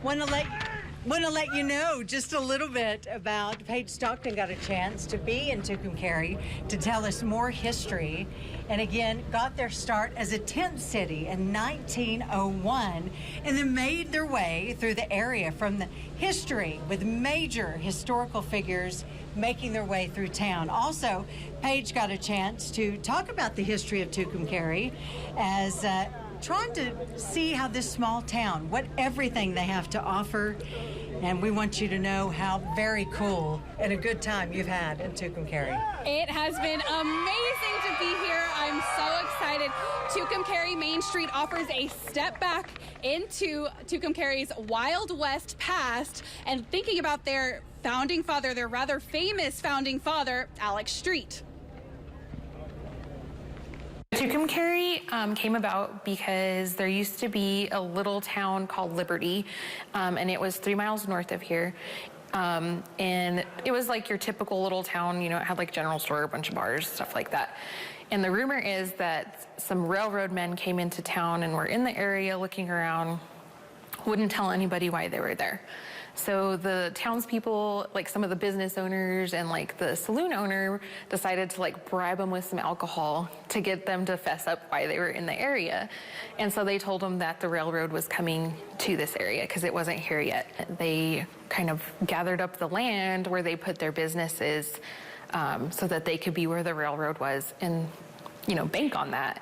Want to let you know just a little bit about Paige Stockton. Got a chance to be in Tucumcari to tell us more history, and again got their start as a tent city in 1901, and then made their way through the area from the history with major historical figures making their way through town. Also, Paige got a chance to talk about the history of Tucumcari as trying to see how this small town, what everything they have to offer, and we want you to know how very cool and a good time you've had in Tucumcari. It has been amazing to be here. I'm so excited. Tucumcari Main Street offers a step back into Tucumcari's Wild West past and thinking about their founding father, their rather famous founding father, Alex Street. Tucumcari came about because there used to be a little town called Liberty, and it was 3 miles north of here. And it was like your typical little town, you know, it had like a general store, a bunch of bars, stuff like that. And the rumor is that some railroad men came into town and were in the area looking around, wouldn't tell anybody why they were there. So the townspeople, like some of the business owners and like the saloon owner, decided to like bribe them with some alcohol to get them to fess up why they were in the area. And so they told them that the railroad was coming to this area because it wasn't here yet. They kind of gathered up the land where they put their businesses so that they could be where the railroad was and, you know, bank on that.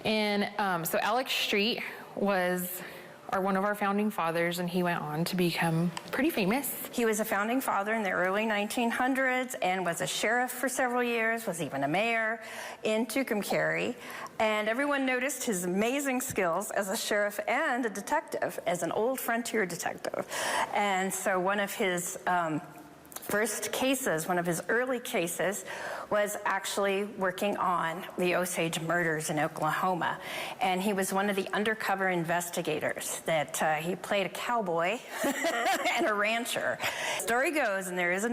And so Alex Street was one of our founding fathers, and he went on to become pretty famous. He was a founding father in the early 1900s and was a sheriff for several years, was even a mayor in Tucumcari. And everyone noticed his amazing skills as a sheriff and a detective, as an old frontier detective. And so one of his first cases, one of his early cases, was actually working on the Osage murders in Oklahoma. And he was one of the undercover investigators that he played a cowboy and a rancher. Story goes, and there is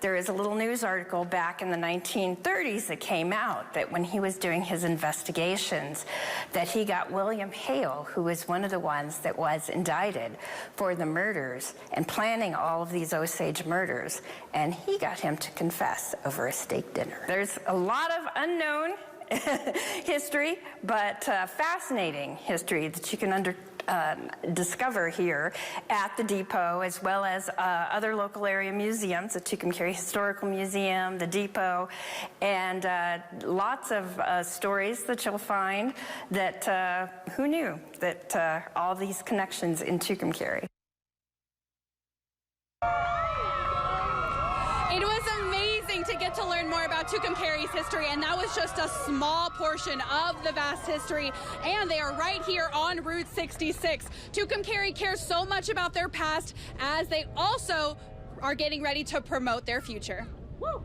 a little news article back in the 1930s that came out that when he was doing his investigations, that he got William Hale, who was one of the ones that was indicted for the murders and planning all of these Osage murders. And he got him to confess over a steak dinner. There's a lot of unknown history, but fascinating history that you can discover here at the depot, as well as other local area museums, the Tucumcari Historical Museum, the depot, and lots of stories that you'll find that who knew that all these connections in Tucumcari. It was amazing to get to learn more about Tucumcari's history, and that was just a small portion of the vast history, and they are right here on Route 66. Tucumcari cares so much about their past as they also are getting ready to promote their future. Woo!